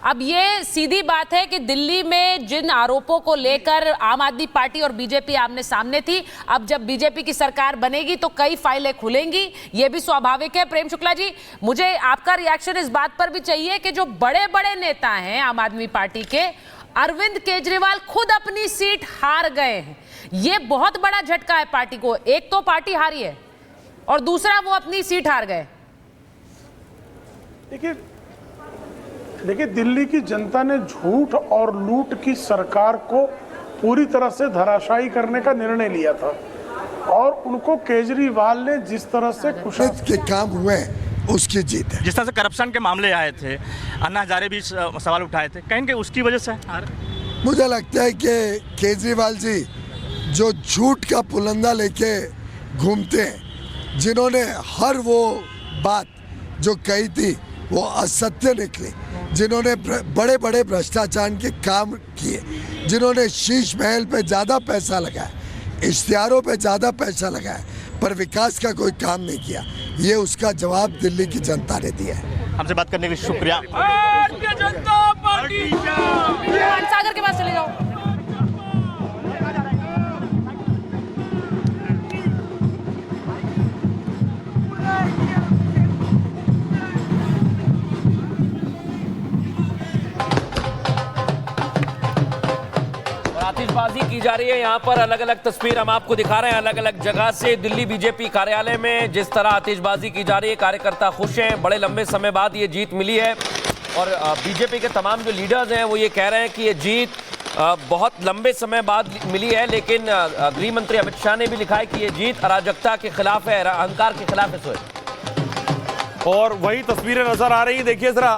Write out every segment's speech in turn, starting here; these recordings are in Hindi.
अब ये सीधी बात है कि दिल्ली में जिन आरोपों को लेकर आम आदमी पार्टी और बीजेपी आमने सामने थी, अब जब बीजेपी की सरकार बनेगी तो कई फाइलें खुलेंगी, ये भी स्वाभाविक है। प्रेम शुक्ला जी, मुझे आपका रिएक्शन इस बात पर भी चाहिए कि जो बड़े बड़े नेता हैं आम आदमी पार्टी के, अरविंद केजरीवाल खुद अपनी सीट हार गए हैं। ये बहुत बड़ा झटका है पार्टी को। एक तो पार्टी हारी है और दूसरा वो अपनी सीट हार गए। देखिए दिल्ली की जनता ने झूठ और लूट की सरकार को पूरी तरह से धराशायी करने का निर्णय लिया था और उनको केजरीवाल ने जिस तरह से कुशल के काम हुए उसकी जीत है। जिस तरह से करप्शन के मामले आए थे, अन्ना हजारे भी सवाल उठाए थे, कहीं उसकी वजह से मुझे लगता है कि केजरीवाल जी जो झूठ का पुलंदा लेके घूमते हैं, जिन्होंने हर वो बात जो कही थी वो असत्य निकली, जिन्होंने बड़े बड़े भ्रष्टाचार के काम किए, जिन्होंने शीश महल पे ज़्यादा पैसा लगाया, इश्तिहारों पे ज़्यादा पैसा लगाया, पर विकास का कोई काम नहीं किया, ये उसका जवाब दिल्ली की जनता ने दिया है। हमसे बात करने के लिए शुक्रिया। जनता पार्टी सागर के पास चले जाओ। आतिशबाजी की जा रही है यहाँ पर। अलग अलग तस्वीर हम आपको दिखा रहे हैं अलग अलग जगह से। दिल्ली बीजेपी कार्यालय में जिस तरह आतिशबाजी की जा रही है, कार्यकर्ता खुश हैं, बड़े लंबे समय बाद ये जीत मिली है। और बीजेपी के तमाम जो लीडर्स हैं वो ये कह रहे हैं कि ये जीत बहुत लंबे समय बाद मिली है। लेकिन गृह मंत्री अमित शाह ने भी लिखा है कि ये जीत अराजकता के खिलाफ है, अहंकार के खिलाफ है। और वही तस्वीरें नजर आ रही, देखिए जरा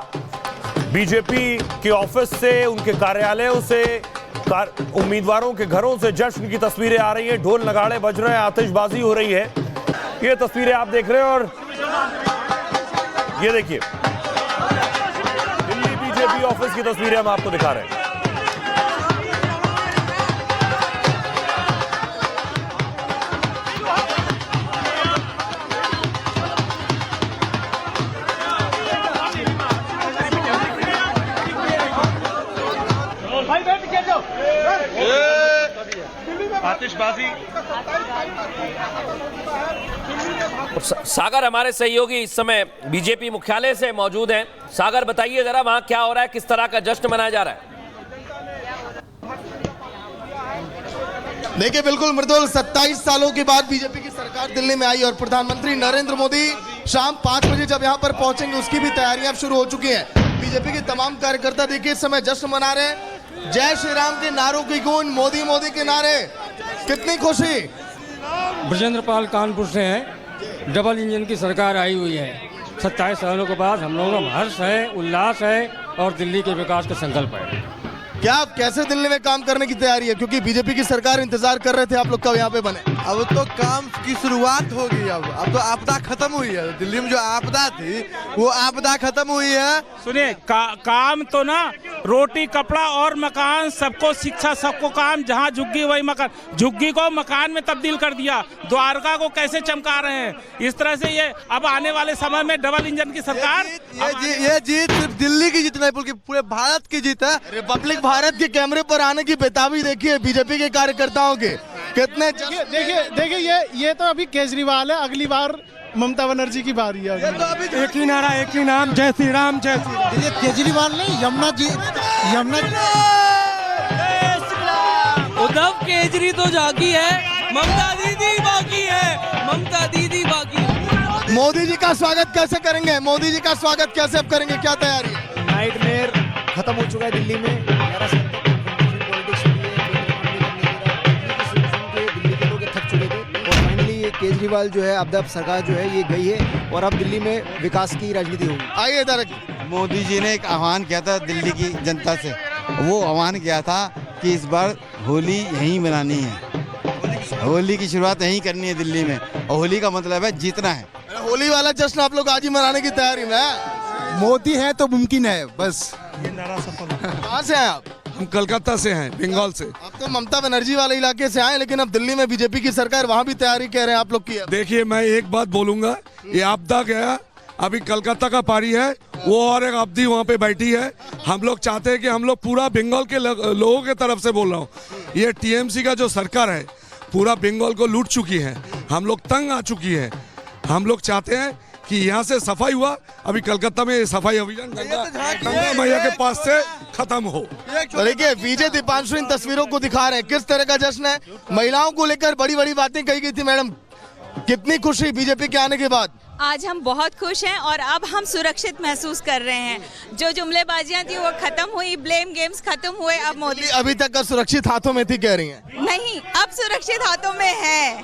बीजेपी के ऑफिस से, उनके कार्यालयों से, उम्मीदवारों के घरों से जश्न की तस्वीरें आ रही हैं, ढोल नगाड़े बज रहे हैं, आतिशबाजी हो रही है। ये तस्वीरें आप देख रहे हैं और ये देखिए दिल्ली बीजेपी ऑफिस की तस्वीरें हम आपको दिखा रहे हैं। आतिशबाजी। सागर हमारे सहयोगी इस समय बीजेपी मुख्यालय से मौजूद हैं। सागर बताइए जरा वहां क्या हो रहा है, किस तरह का जश्न मनाया जा रहा है? देखिए बिल्कुल मृदुल, 27 सालों के बाद बीजेपी की सरकार दिल्ली में आई और प्रधानमंत्री नरेंद्र मोदी शाम 5 बजे जब यहां पर पहुंचेंगे उसकी भी तैयारियां शुरू हो चुकी हैं। बीजेपी के तमाम कार्यकर्ता देखिए इस समय जश्न मना रहे हैं। जय श्री राम के नारों की गूंज, मोदी मोदी के नारे, कितनी खुशी। ब्रजेंद्र पाल कानपुर से हैं। डबल इंजन की सरकार आई हुई है। 27 सालों के बाद हम लोगों को हर्ष है, उल्लास है और दिल्ली के विकास का संकल्प है। क्या आप कैसे दिल्ली में काम करने की तैयारी है, क्योंकि बीजेपी की सरकार इंतजार कर रहे थे आप लोग कब यहाँ पे बने? अब तो काम की शुरुआत होगी। अब तो आपदा खत्म हुई है। दिल्ली में जो आपदा थी वो आपदा खत्म हुई है। सुनिए, काम तो ना, रोटी कपड़ा और मकान, सबको शिक्षा, सबको काम। जहाँ झुग्गी वही मकान, झुग्गी को मकान में तब्दील कर दिया। द्वारका को कैसे चमका रहे हैं, इस तरह से ये अब आने वाले समय में डबल इंजन की सरकार। ये जीत सिर्फ दिल्ली की जीत नहीं बल्कि पूरे भारत की जीत है। रिपब्लिक भारत के कैमरे पर आने की बेताबी देखिए बीजेपी के कार्यकर्ताओं के कितने। देखिए ये तो अभी केजरीवाल है, अगली बार ममता बनर्जी की बारी है। एक ही नारा, एक ही नाम, जय श्री राम, जय श्री राम। ये केजरीवाल नहीं, यमुना जी। उद्धव केजरी तो जागी है, ममता दीदी बाकी है, ममता दीदी बाकी है। मोदी जी का स्वागत कैसे करेंगे, मोदी जी का स्वागत कैसे अब करेंगे, क्या तैयारी है? नाइटमेयर खत्म हो चुका है दिल्ली में। केजरीवाल जो है, अब सरकार जो है ये गई है और अब दिल्ली में विकास की राजनीति होगी। आइए इधर। मोदी जी ने एक आह्वान किया था दिल्ली की जनता से। वो आह्वान किया था कि इस बार होली यहीं मनानी है, होली की शुरुआत यहीं करनी है दिल्ली में, और होली का मतलब है जीतना है। होली वाला जश्न आप लोग आज ही मनाने की तैयारी में। मोदी है तो मुमकिन है, बस। कहाँ से हैं आप? हम कोलकाता से हैं, बंगाल से। आप तो ममता बनर्जी वाले इलाके से आए, लेकिन अब दिल्ली में बीजेपी की सरकार, वहाँ भी तैयारी कह रहे हैं आप लोग की। देखिए मैं एक बात बोलूंगा, ये आपदा गया, अभी कोलकाता का पारी है वो और एक अवधि वहाँ पे बैठी है। हम लोग चाहते हैं कि हम लोग पूरा बंगाल के लोगों के तरफ से बोल रहा हूँ, ये टीएमसी का जो सरकार है पूरा बंगाल को लूट चुकी है, हम लोग तंग आ चुकी है। हम लोग चाहते हैं कि यहाँ से सफाई हुआ, अभी कलकत्ता में सफाई अभियान गंगा मैया के पास से खत्म हो। तो देखिए विजय दीपांशु इन तस्वीरों को दिखा रहे हैं किस तरह का जश्न है। महिलाओं को लेकर बड़ी बड़ी बातें कही गई थी। मैडम कितनी खुशी बीजेपी के आने के बाद? आज हम बहुत खुश हैं और अब हम सुरक्षित महसूस कर रहे हैं। जो जुमलेबाजियां थी वो खत्म हुई, ब्लेम गेम्स खत्म हुए। अब मोदी अभी तक का सुरक्षित हाथों में थी कह रही हैं? नहीं, अब सुरक्षित हाथों में है,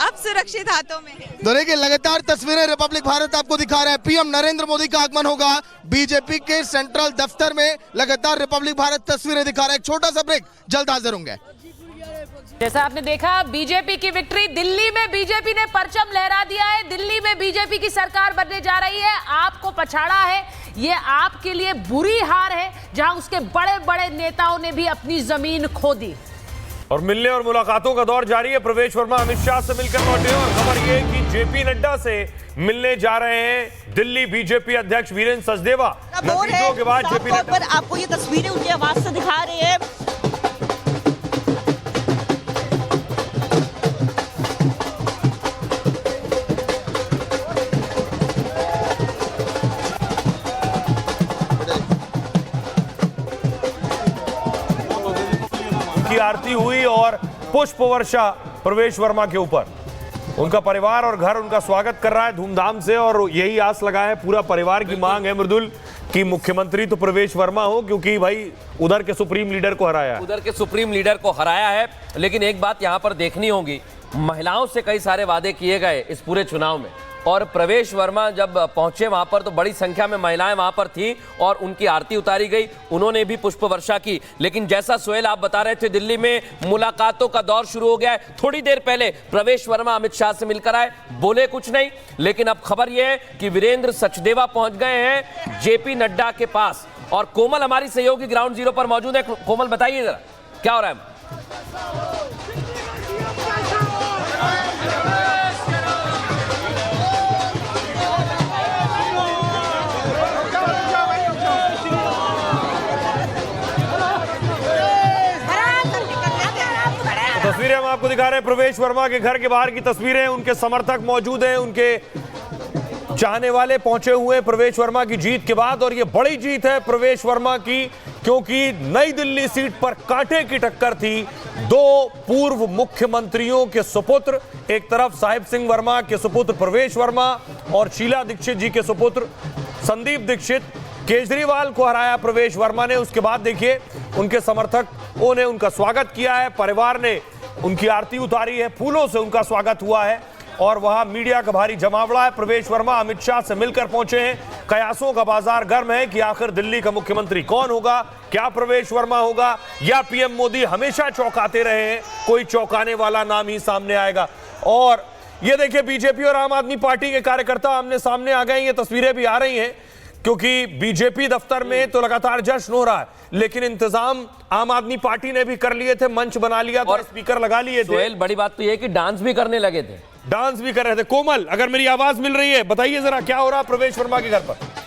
अब सुरक्षित हाथों में है। तो देखिए लगातार तस्वीरें रिपब्लिक भारत आपको दिखा रहा है। पीएम नरेंद्र मोदी का आगमन होगा बीजेपी के सेंट्रल दफ्तर में। लगातार रिपब्लिक भारत तस्वीरें दिखा रहा है। एक छोटा सा ब्रेक, जल्द हाजिर होंगे। जैसा आपने देखा बीजेपी की विक्ट्री, दिल्ली में बीजेपी ने परचम लहरा दिया है। दिल्ली में बीजेपी की सरकार बनने जा रही है। आपको पछाड़ा है, ये आपके लिए बुरी हार है जहां उसके बड़े बड़े नेताओं ने भी अपनी जमीन खो दी। और मिलने और मुलाकातों का दौर जारी है। प्रवेश वर्मा अमित शाह से मिलकर लौटे और खबर ये कि जेपी नड्डा से मिलने जा रहे हैं दिल्ली बीजेपी अध्यक्ष वीरेंद्र सचदेवा। नतीजों के बाद जेपी नड्डा आपको ये तस्वीरें उनकी आवाज से दिखा रहे हैं। आरती हुई और पुष्प वर्षा प्रवेश वर्मा के ऊपर। उनका परिवार और घर उनका स्वागत कर रहा है धूमधाम से और यही आस लगाए है पूरा परिवार की मांग है मृदुल कि मुख्यमंत्री तो प्रवेश वर्मा हो, क्योंकि भाई उधर के सुप्रीम लीडर को हराया है। उधर के सुप्रीम लीडर को हराया है। लेकिन एक बात यहां पर देखनी होगी, महिलाओं से कई सारे वादे किए गए इस पूरे चुनाव में और प्रवेश वर्मा जब पहुंचे वहां पर तो बड़ी संख्या में महिलाएं वहां पर थी और उनकी आरती उतारी गई, उन्होंने भी पुष्प वर्षा की। लेकिन जैसा सोहेल आप बता रहे थे, दिल्ली में मुलाकातों का दौर शुरू हो गया है। थोड़ी देर पहले प्रवेश वर्मा अमित शाह से मिलकर आए, बोले कुछ नहीं, लेकिन अब खबर यह है कि वीरेंद्र सचदेवा पहुंच गए हैं जेपी नड्डा के पास। और कोमल हमारी सहयोगी ग्राउंड जीरो पर मौजूद है। कोमल बताइए जरा क्या हो रहा है। तस्वीरें हम आपको दिखा रहे हैं प्रवेश वर्मा के घर के बाहर की तस्वीरें। उनके समर्थक मौजूद हैं, उनके चाहने वाले पहुंचे हुए प्रवेश वर्मा की जीत के बाद। और ये बड़ी जीत है प्रवेश वर्मा की, क्योंकि नई दिल्ली सीट पर कांटे की टक्कर थी। दो पूर्व मुख्यमंत्रियों के सुपुत्र, एक तरफ साहिब सिंह वर्मा के सुपुत्र प्रवेश वर्मा और शीला दीक्षित जी के सुपुत्र संदीप दीक्षित। केजरीवाल को हराया प्रवेश वर्मा ने। उसके बाद देखिए उनके समर्थकों ने उनका स्वागत किया है, परिवार ने उनकी आरती उतारी है, फूलों से उनका स्वागत हुआ है और वहां मीडिया का भारी जमावड़ा है। प्रवेश वर्मा अमित शाह से मिलकर पहुंचे हैं। कयासों का बाजार गर्म है कि आखिर दिल्ली का मुख्यमंत्री कौन होगा, क्या प्रवेश वर्मा होगा या पीएम मोदी हमेशा चौंकाते रहे हैं, कोई चौंकाने वाला नाम ही सामने आएगा। और ये देखिए बीजेपी और आम आदमी पार्टी के कार्यकर्ता आमने सामने आ गए। ये तस्वीरें भी आ रही हैं क्योंकि बीजेपी दफ्तर में तो लगातार जश्न हो रहा है, लेकिन इंतजाम आम आदमी पार्टी ने भी कर लिए थे, मंच बना लिया और स्पीकर लगा लिए थे। बड़ी बात तो यह कि डांस भी करने लगे थे, डांस भी कर रहे थे। कोमल अगर मेरी आवाज मिल रही है बताइए जरा क्या हो रहा प्रवेश वर्मा के घर पर।